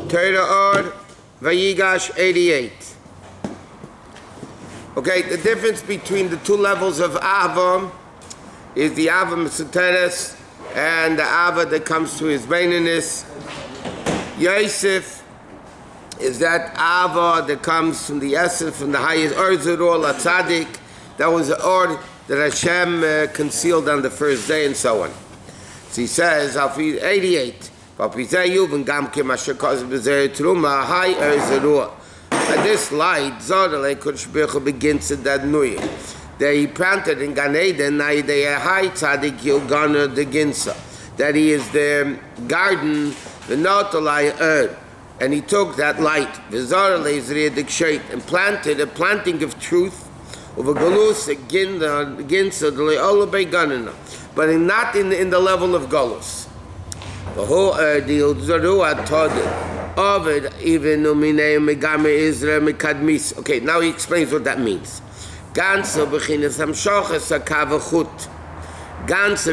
Torah Or Vayigash 88. Okay, the difference between the two levels of Ava is the Ava Mesoteres and the Ava that comes to his Baininess. Yosef is that Ava that comes from the essence, from the highest Or Zerur La Tzadik. That was the Or that Hashem concealed on the first day, and so on. So he says, 88. At this light, begins that he planted in Gan Eden, that he is the garden, the Natalai earth, and he took that light, and planted a planting of truth, of a galus, but not in the level of galus. Okay, now he explains what that means. Gansa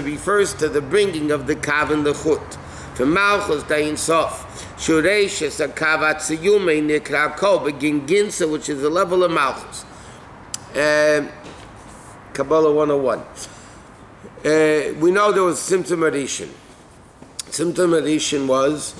refers to the bringing of the kav and the chut. For Malchus Dayin Sof, Shureishes a kavat siyume nikra kol begin ginsa, which is the level of Malchus. Kabbalah 101. We know there was Tzimtzum Arishin. Tzimtzum Arishin was,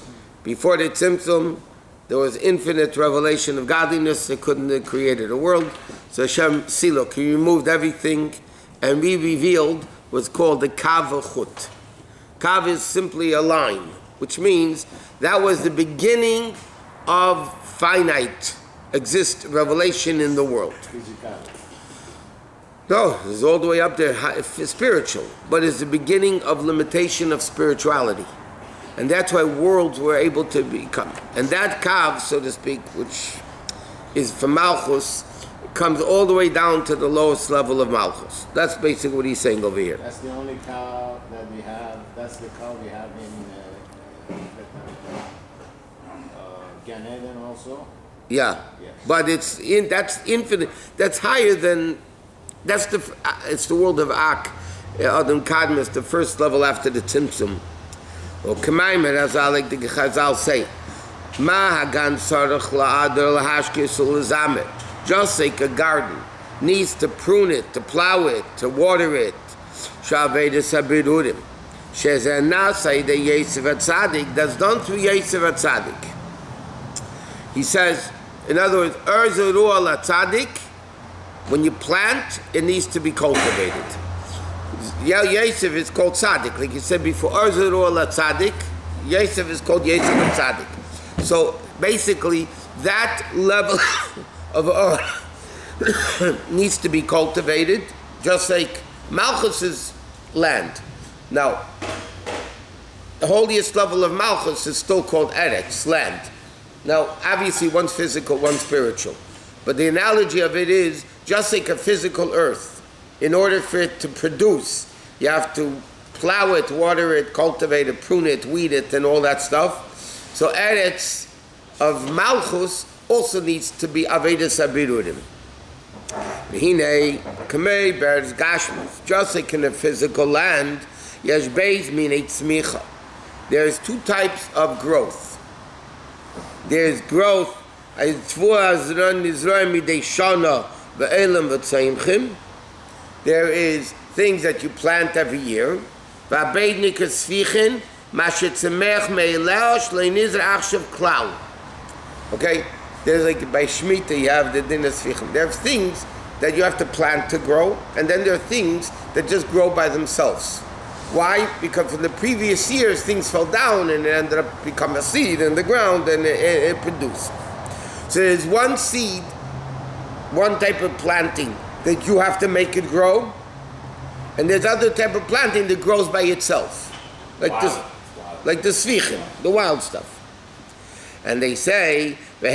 before the Tzimtzum, there was infinite revelation of godliness. They couldn't have created a world. So Hashem Silok, he removed everything and re-revealed what's called the Kav Chut. Kav is simply a line, which means that was the beginning of finite revelation in the world. No, it's all the way up there, spiritual, but it's the beginning of limitation of spirituality. And that's why worlds were able to become. And that kav, so to speak, which is from Malchus, comes all the way down to the lowest level of Malchus. That's basically what he's saying over here. That's the only kav that we have, that's the kav we have in Gan Eden also? Yeah, yes. But that's infinite, that's higher than, it's the world of Ak, Adam Kadmus, the first level after the Tzimtzum. Or K'maymer, as I like the Chazal say, Ma hagan sarach la'adar lahashkis u'lezamet. Just like a garden needs to prune it, to plow it, to water it. Shavedes habirurim. Shezer nasai de Yosef HaTzadik. That's done through Yosef HaTzadik. He says, in other words, Or Zerur La Tzadik, when you plant, it needs to be cultivated. Yosef is called Tzadik, like you said before. Or Zerur La Tzadik, Yosef is called Yosef HaTzadik. So basically, that level of Or needs to be cultivated, just like Malchus's land. Now, the holiest level of Malchus is still called Eretz, land. Now, obviously, one's physical, one's spiritual. But the analogy of it is, just like a physical earth, in order for it to produce, you have to plow it, water it, cultivate it, prune it, weed it, and all that stuff. So Eretz of Malchus also needs to be Avedas Abirurim. V'hinei kamei beretz gashmus. Just like in a physical land, yesh beis minei tzmicha. There's two types of growth. There's growth, there is things that you plant every year. Okay, there's like by Shemitah you have the din svichim. There's things that you have to plant to grow, and then there are things that just grow by themselves. Why? Because in the previous years things fell down and it ended up becoming a seed in the ground and it produced. So there's one seed, one type of planting that you have to make it grow, and there's other type of planting that grows by itself, like like the svichim, the wild stuff. And they say, the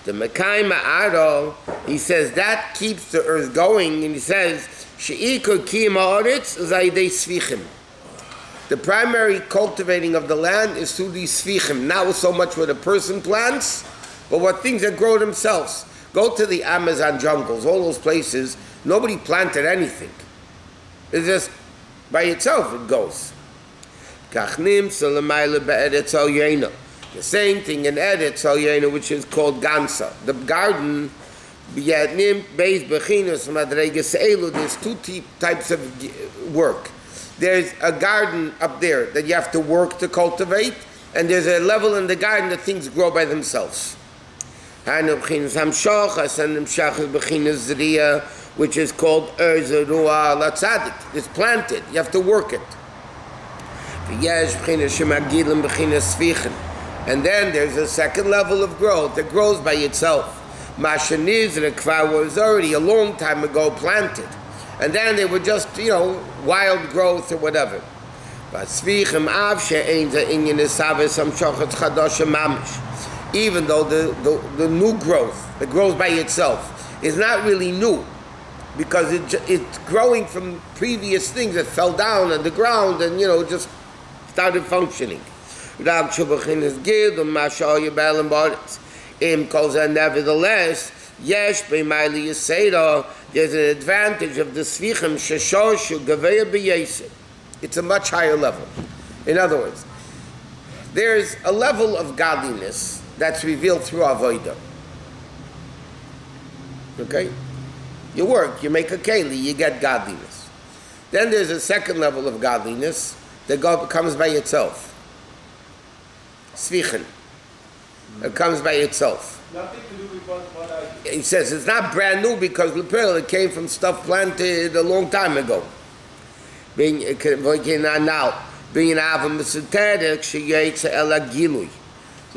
Mekai Ma'aro, he says that keeps the earth going, and he says, the primary cultivating of the land is through these svichim, not so much what a person plants, but what things that grow themselves. Go to the Amazon jungles, all those places, nobody planted anything. It's just by itself it goes. The same thing in Eretz Al-Yena, which is called Gansa. The garden, there's two types of work. There's a garden up there that you have to work to cultivate, and there's a level in the garden that things grow by themselves. Which is called Erzerua Latzadik. It's planted. You have to work it. And then there's a second level of growth that grows by itself. Mashanizra was already a long time ago planted. And then they were just, wild growth or whatever. Even though the new growth that grows by itself is not really new, because it's growing from previous things that fell down on the ground and just started functioning. Nevertheless, there's an advantage of the svichim sheshoshu geveya b'yesed. It's a much higher level. In other words, there's a level of godliness that's revealed through avodah. Okay? You work, you make a keli, you get godliness. Then there's a second level of godliness that comes by itself. Svichen. It comes by itself. Nothing to do with what I... He says it's not brand new because it came from stuff planted a long time ago. The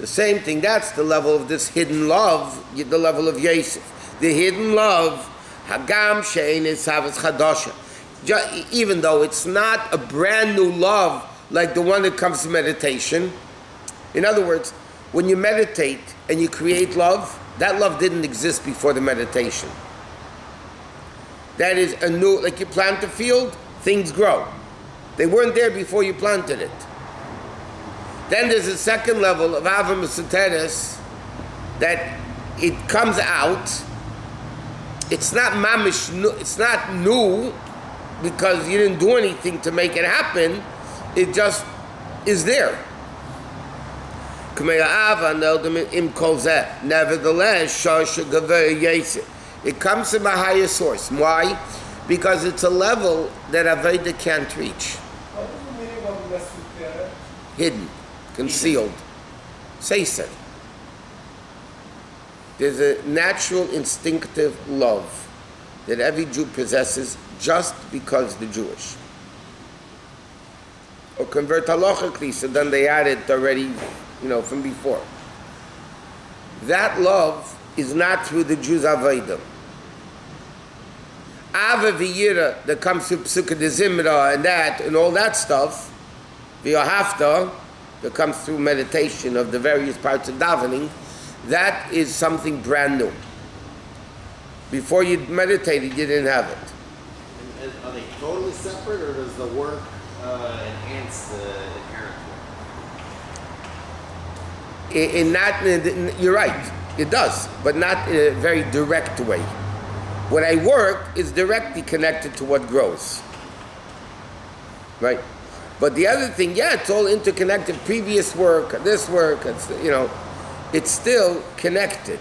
same thing, that's the level of this hidden love, the level of Yosef. The hidden love, Hagam Shein is Havas Chadosha. Even though it's not a brand new love like the one that comes to meditation. In other words, when you meditate and you create love, that love didn't exist before the meditation. That is a new, like you plant a field, things grow. They weren't there before you planted it. Then there's a second level of Ava Mesoteres that it comes out. It's not mamish, it's not new because you didn't do anything to make it happen. It just is there. Nevertheless, it comes from a higher source. Why? Because it's a level that Aveda can't reach. What is the meaning of Mesoteres? Hidden, concealed. Seised. There's a natural, instinctive love that every Jew possesses just because they're Jewish. Or convert halachically, so then they add it already, from before. That love is not through the Jews' Avodah. Ava v'yira that comes through Psukkah de Zimra and all that stuff, v'yohafta that comes through meditation of the various parts of davening, that is something brand new. Before you meditated, you didn't have it. And are they totally separate, or does the work enhance the inherent work? You're right, it does, but not in a very direct way. When I work, it's directly connected to what grows. Right? But the other thing, it's all interconnected. Previous work, this work, it's still connected.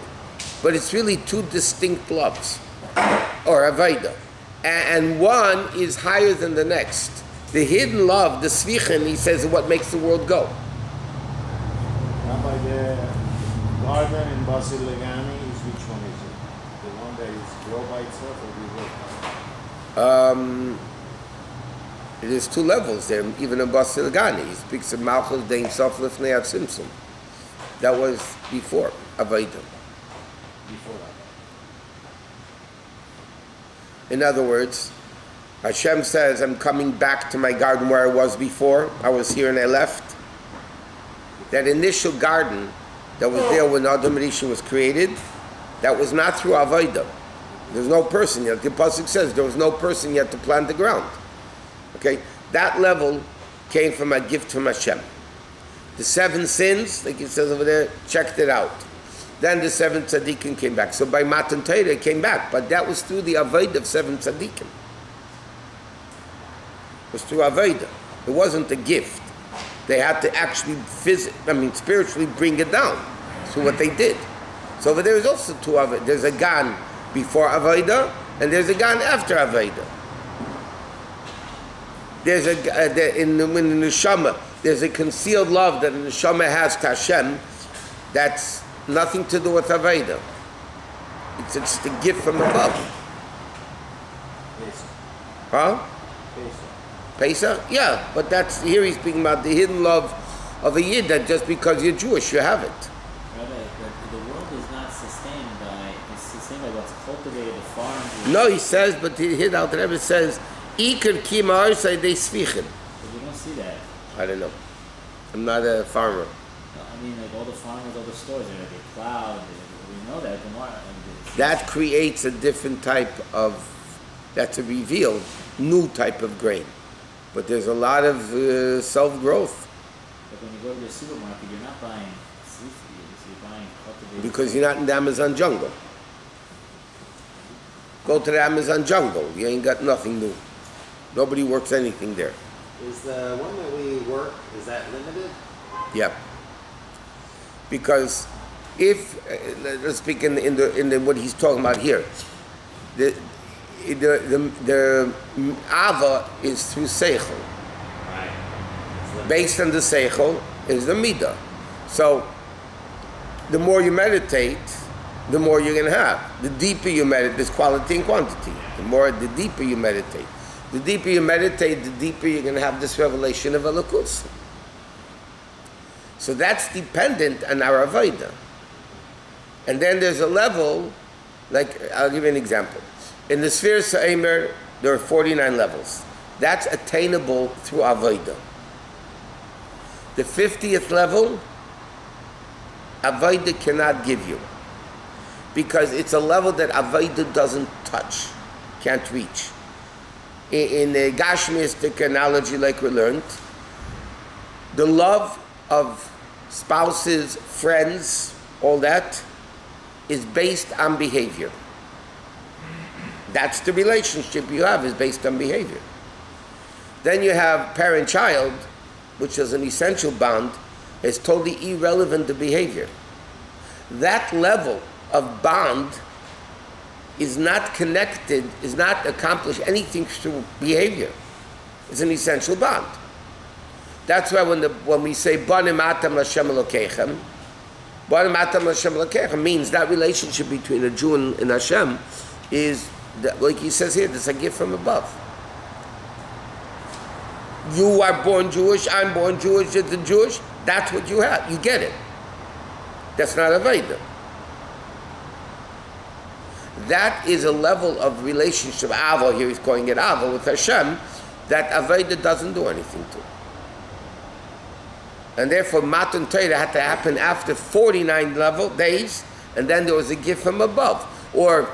But it's really two distinct loves, or avodah. And one is higher than the next. The hidden love, the svichen, he says, is what makes the world go. Rabbi, the garden in Basil Legani, which one is it? The one that is grow by itself, or do you work? It is two levels there, even in Basil Legani. He speaks of Malchus Dein Sof Lifnei Atzimtzum. That was before Avodah. Before that. In other words, Hashem says, I'm coming back to my garden where I was before. I was here and I left. That initial garden that was there when Adam Rishon was created, that was not through Avodah. There's no person yet. The Pasuk says there was no person yet to plant the ground. Okay? That level came from a gift from Hashem. The 7 sins, like it says over there, checked it out. Then the 7 tzaddikim came back. So by Matan Torah it came back, but that was through the Avodah of 7 tzaddikim. It was through Avodah. It wasn't a gift. They had to actually spiritually bring it down. So what they did. So over there is also two of it. There's a gan before Avodah, and there's a gan after Avodah. There's in the neshama, there's a concealed love that the neshama has to Hashem that's nothing to do with Avodah. It's the gift from above. Huh? Pesach? Yeah, but that's, here he's speaking about the hidden love of a Yid, that just because you're Jewish, you have it. Rabbi, the world is not sustained by what's cultivated, the farms. No, he says, but here the Alter Rebbe says, Iker kima arsai de svichen. But you don't see that. I don't know. I'm not a farmer. I mean, like all the farmers, all the stores, they plowed. We know that. That creates a different type of, that's a revealed, new type of grain. But there's a lot of self-growth. But when you go to the supermarket, you're not buying seafood, you're buying cultivated. Because you're not in the Amazon jungle. Go to the Amazon jungle, you ain't got nothing new. Nobody works anything there. Is the one that we work, is that limited? Yeah. Because if, let's speak in the what he's talking about here, the Ava is through Seichel. Right. Based on the Seichel is the Midah. So, the more you meditate, the more you're going to have. The deeper you meditate, there's quality and quantity. The deeper you meditate. The deeper you meditate, the deeper you're going to have this revelation of Elokus. So that's dependent on our Avodah. And then there's a level, like, I'll give you an example. In the Sphere Sa'emer, there are 49 levels. That's attainable through Avodah. The 50th level, Avodah cannot give you. Because it's a level that Avodah doesn't touch, can't reach. In the Gashmistic analogy, like we learned, the love of spouses, friends, all that, is based on behavior. That's the relationship you have, is based on behavior. Then you have parent-child, which is an essential bond, is totally irrelevant to behavior. That level of bond is not connected, is not accomplished anything through behavior. It's an essential bond. That's why when we say Banim Atam Lashem Elokeichem, Banim Atam Lashem Elokeichem means that relationship between a Jew and Hashem is, like he says here, it's a gift from above. You are born Jewish, I'm born Jewish, it's Jewish, that's what you have, you get it. That's not Avodah. That is a level of relationship, Ava, here he's calling it Ava, with Hashem, that Avodah doesn't do anything to. And therefore, Matan Torah had to happen after 49 days, and then there was a gift from above. Or,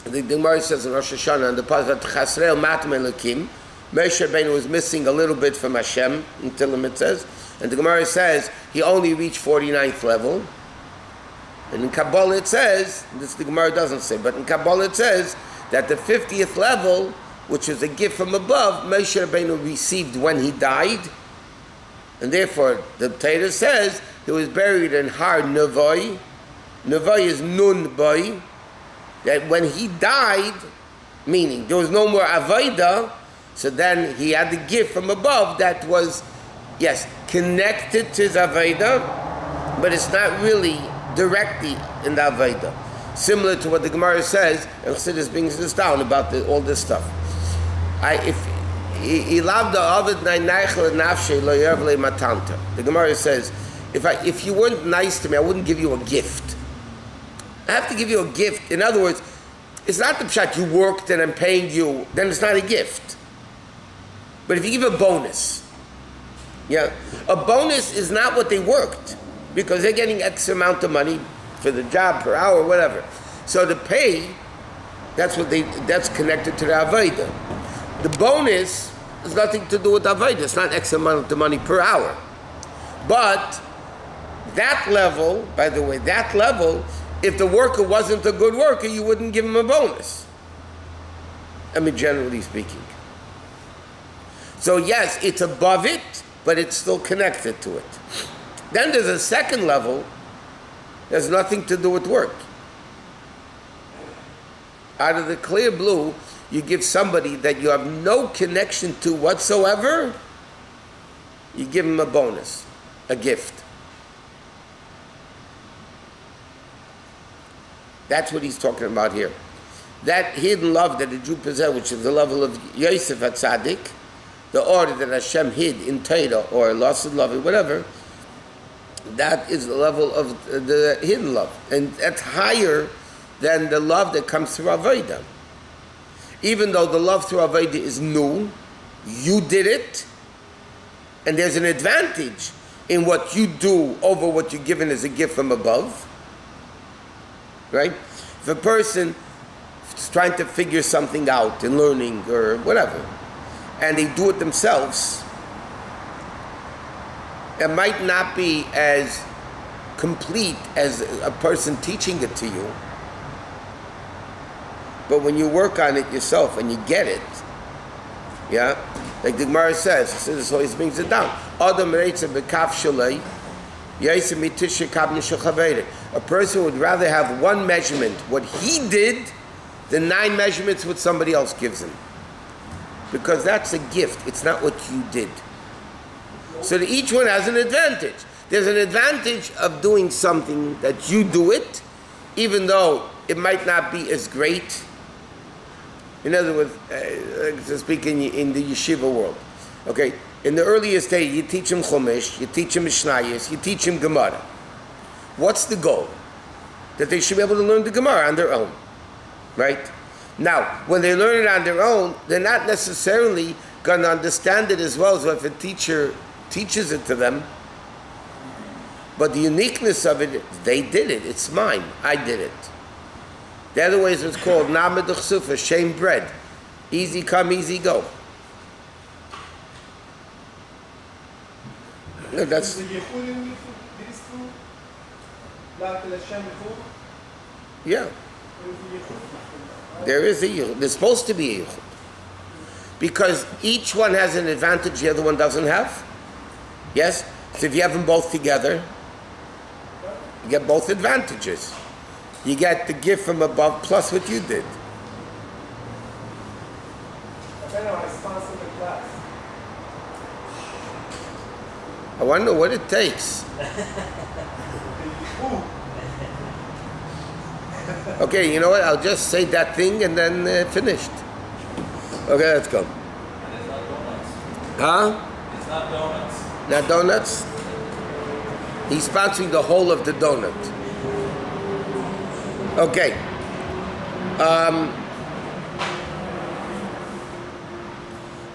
the Gemara says in Rosh Hashanah, and the Parsha, Chasrei Matam Elokim, Moshe Rabbeinu was missing a little bit from Hashem, until it says, and the Gemara says, he only reached 49th level. And in Kabbalah it says, this the Gemara doesn't say, but in Kabbalah it says that the 50th level, which is a gift from above, Moshe Rabbeinu received when he died, and therefore the Torah says he was buried in Har Nevoi. Nevoi is Nun Boi. That when he died, meaning there was no more Avodah, so then he had the gift from above that was, yes, connected to his Avodah, but it's not really directly in the Avodah. Similar to what the Gemara says, and Chassidus brings this down about all this stuff. The Gemara says, if you weren't nice to me, I wouldn't give you a gift. I have to give you a gift. In other words, it's not the pshat you worked and I'm paying you, then it's not a gift. But if you give a bonus, yeah, a bonus is not what they worked, because they're getting X amount of money for the job per hour, whatever. So the pay, that's connected to the Avodah. The bonus has nothing to do with Avodah. It's not X amount of money per hour. But that level, by the way, that level, if the worker wasn't a good worker, you wouldn't give him a bonus. I mean, generally speaking. So yes, it's above it, but it's still connected to it. Then there's a second level that has nothing to do with work. Out of the clear blue, you give somebody that you have no connection to whatsoever, you give him a bonus, a gift. That's what he's talking about here. That hidden love that the Jew possesses, which is the level of Yosef HaTzadik, the order that Hashem hid in Torah or lost in love or whatever, that is the level of the hidden love. And that's higher than the love that comes through Avodah. Even though the love through Avodah is new, you did it, and there's an advantage in what you do over what you're given as a gift from above. Right? If a person is trying to figure something out in learning or whatever, and they do it themselves, it might not be as complete as a person teaching it to you. But when you work on it yourself and you get it, yeah, like the Gemara says, so this always brings it down. A person would rather have one measurement, what he did, than 9 measurements what somebody else gives him. Because that's a gift, it's not what you did. So that each one has an advantage. There's an advantage of doing something that you do it, even though it might not be as great. In other words, to speak in the yeshiva world, okay? In the earliest day, you teach him Chumash, you teach him Mishnayos, you teach him Gemara. What's the goal? That they should be able to learn the Gemara on their own, right? Now, when they learn it on their own, they're not necessarily going to understand it as well as if a teacher teaches it to them. But the uniqueness of it, they did it. It's mine. I did it. The other way is what's called Namad Chsufa, shame bread. Easy come, easy go. No, that's... Yeah. There is a yichud. There's supposed to be a yichud. Because each one has an advantage the other one doesn't have. Yes? So if you have them both together, you get both advantages. You get the gift from above plus what you did. I wonder what it takes. Okay, you know what? I'll just say that thing and then finished. Okay, let's go. Huh? It's not donuts. Not donuts? He's sponsoring the whole of the donut. Okay.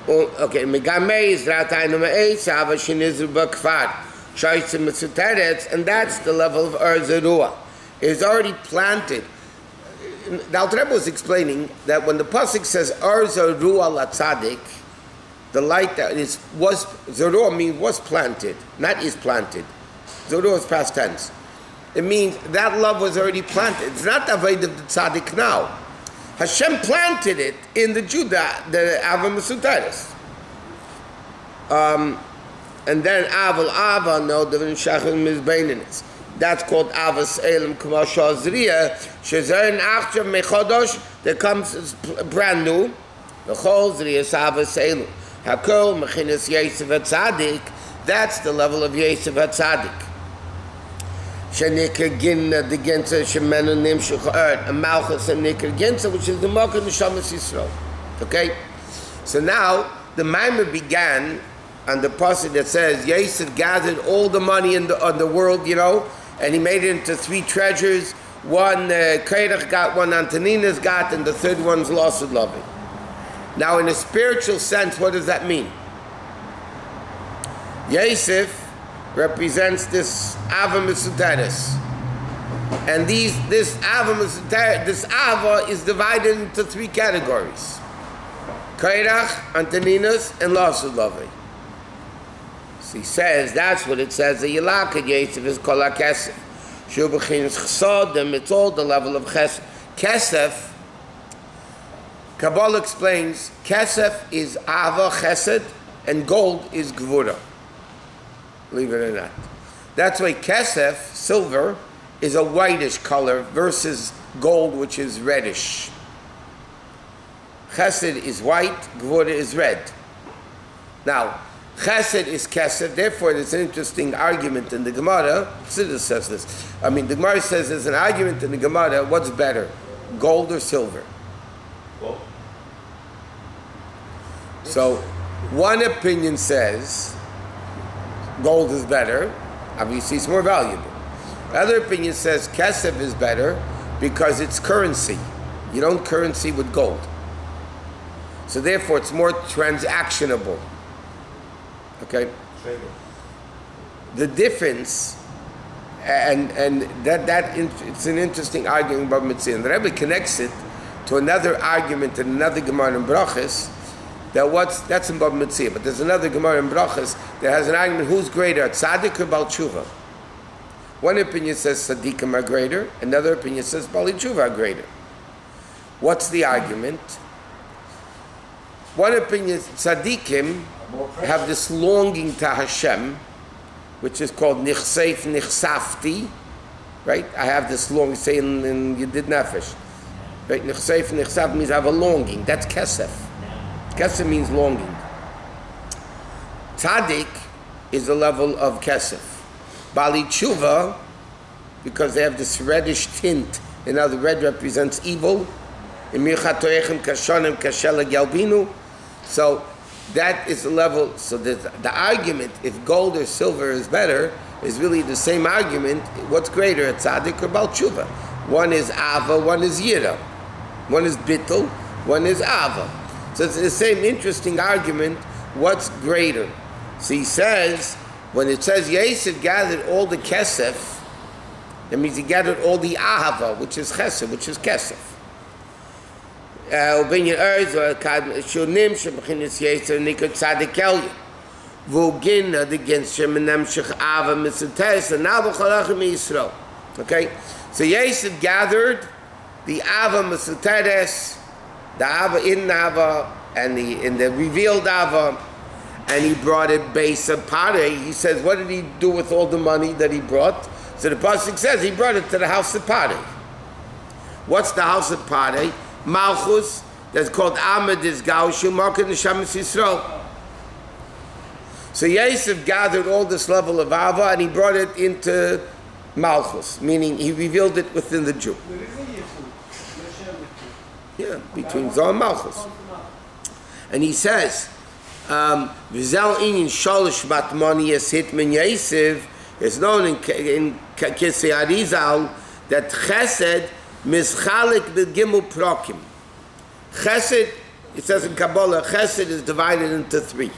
Okay. Megamei is Rataynu Me'etz, Ava Shinizru B'Kfar, Shoytzim Mitzuteretz, and that's the level of Ur Zerua. It's already planted. The Alter Rebbe was explaining that when the pasuk says Ur Zerua Latzadik, the light that was Zerua means was planted, not is planted. Zerua is past tense. It means that love was already planted. It's not the Avodah of the Tzaddik now. Hashem planted it in the Judah, the Ava Mesuteres. And then Aval Ava, no, the Shachim Mizbeininus. That's called Avas Elam K'mosha Azriya. Shezer Nachshav Mechodosh, that comes brand new. The Chol Zriya Avas Elam. Hakol Mechinas Yosef HaTzadik. That's the level of Yosef HaTzadik. Shenikar Ginna the Ginza Shemenu Nimshuch Erd, a Malchus and Nikar Ginza, which is the Malchus Neshamas Yisrael. Okay? So now the Maamarim began on the passage that says Yosef gathered all the money in the world, you know, and he made it into 3 treasures. One Kairach got, one Antonina's got, and the third one's lost with loving. Now in a spiritual sense, what does that mean? Yosef represents this Ava Mesuteres. And this Ava Mesuteres, this Ava is divided into 3 categories. Kairach, Antoninas, and Lasulavi. So he says, that's what it says, the Yilaka Yosef is Kol HaKesef. Shubachin's Chsodim, it's all the level of Chesef. Kesef, Kabbalah explains, Kesef is Ava Chesed, and gold is Gvura. believe it or not. That's why kesef, silver, is a whitish color versus gold, which is reddish. Chesed is white, gvura is red. Now, chesed is kesef, therefore there's an interesting argument in the Gemara. Chassidus says this. The Gemara says there's an argument in the Gemara, what's better, gold or silver? Gold. So, one opinion says gold is better, obviously it's more valuable. Another opinion says kesef is better because it's currency. You don't currency with gold. So therefore it's more transactionable. Okay? The difference, and it's an interesting argument about Mitzvah. And the Rabbi connects it to another argument in another Gemara in Brachas, that's in Bab Mitzvah, but there's another Gemara in Brachas that has an argument, who's greater, Tzaddik or Baal Tshuva? One opinion says Tzaddikim are greater, another opinion says Baal Tshuva are greater. What's the argument? One opinion, Tzaddikim have this longing to Hashem, which is called Nichseif Nichsafti, right? I have this longing, say in Yedid Nefesh. Right? Nichseif Nichsafti means I have a longing, that's Kesef. Kesef means longing. Tzaddik is the level of Kesef. Bali Tshuva, because they have this reddish tint, and now the red represents evil. So that is the level. So the argument, if gold or silver is better, is really the same argument. What's greater, a tzaddik or Baal Tshuva? One is Ava, one is Yira. One is Bittul, one is Ava. So it's the same interesting argument. What's greater? So he says, when it says Yosef gathered all the kesef, that means he gathered all the ahava, which is chesed, which is kesef. Obinyan Erz, Shunim, Shemchinis Yosef, Nikot Tzadik Elyon. Vogin, against Shemenem Shech Ava, Mitzvah, and now B'chalachim Yisrael. Okay? So Yosef gathered the Ava, Mitzvah, the Ava in Ava, and in the revealed Ava, and he brought it base of Pare. He says, what did he do with all the money that he brought? So the Pasuk says he brought it to the house of Pare. What's the house of Pare? Malchus, that's called Amad is Gaushu, Market Neshamas Yisrael. So Yosef gathered all this level of Ava and he brought it into Malchus, meaning he revealed it within the Jew. Yeah, between Zohar and Malchus. And he says, V'zel inin sholish matmoni es hitman Yosef, is known in Kisei Arizal that Chesed mischalik b'gimel prokim. Chesed, it says in Kabbalah, Chesed is divided into three.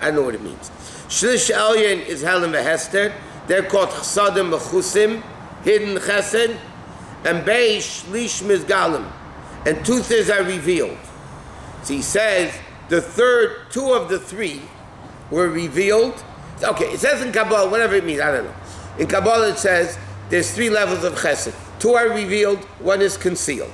I don't know what it means. Shlish Elyon is Helen v'Hester. They're called Chsadim v'Chusim, hidden Chesed. And Bei Shlish Mizgalim. And 2/3 are revealed. So he says the third, 2 of the 3 were revealed. Okay, it says in Kabbalah, whatever it means, I don't know. In Kabbalah it says there's 3 levels of Chesed. 2 are revealed, 1 is concealed.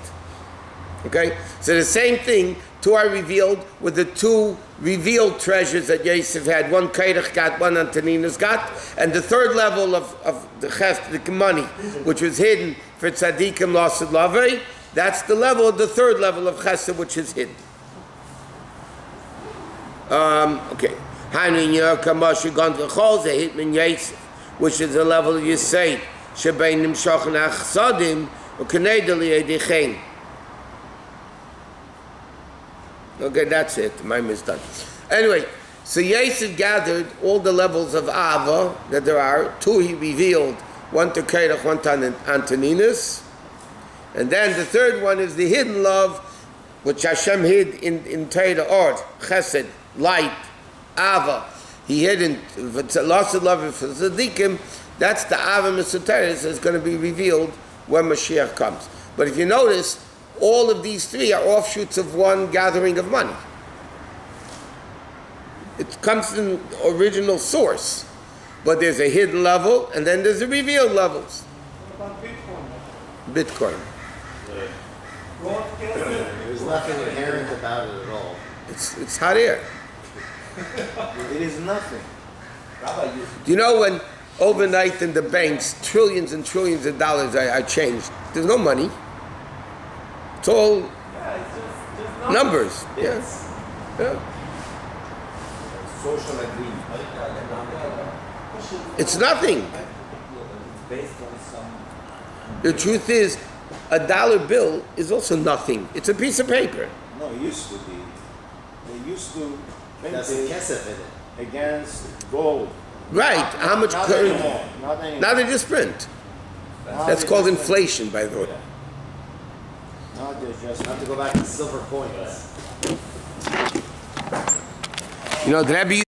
Okay? So the same thing, 2 are revealed with the 2 revealed treasures that Yosef had. 1 Kairach got, 1 Antonina's got. And the 3rd level of the Chesed, the money, which was hidden for Tzadikim, Lost Lavei, that's the level of the 3rd level of Chesed, which is hidden. Okay. Which is the level of Yisayt. Okay, that's it. My is done. Anyway, so Yosef gathered all the levels of Ava that there are. 2 he revealed, 1 to Kairach, 1 to Antoninus. And then the 3rd one is the hidden love, which Hashem hid in Torah Or, Chesed, light, Ava. He hid in lost of love for Tzaddikim. That's the Ava Mesoteres that's going to be revealed when Mashiach comes. But if you notice, all of these 3 are offshoots of one gathering of money. It comes from the original source. But there's a hidden level, and then there's the revealed levels. What about Bitcoin. Bitcoin? There's nothing inherent about it at all. It's hot air. It is nothing. Rabbi used Do you know when overnight in the banks, trillions and trillions of dollars are changed? There's no money. It's all Yeah, it's just numbers. Yeah. Yeah. social agreement. It's nothing. It's based on some. The truth is, a dollar bill is also nothing. It's a piece of paper. No, it used to be. They used to print That's a it kesef in it. against gold. Right. How much Not current? anymore. Not anymore. Now they just print. Now That's they called just print. inflation, by the way. Now they just Not to go back to silver coins. You know, the Rabbi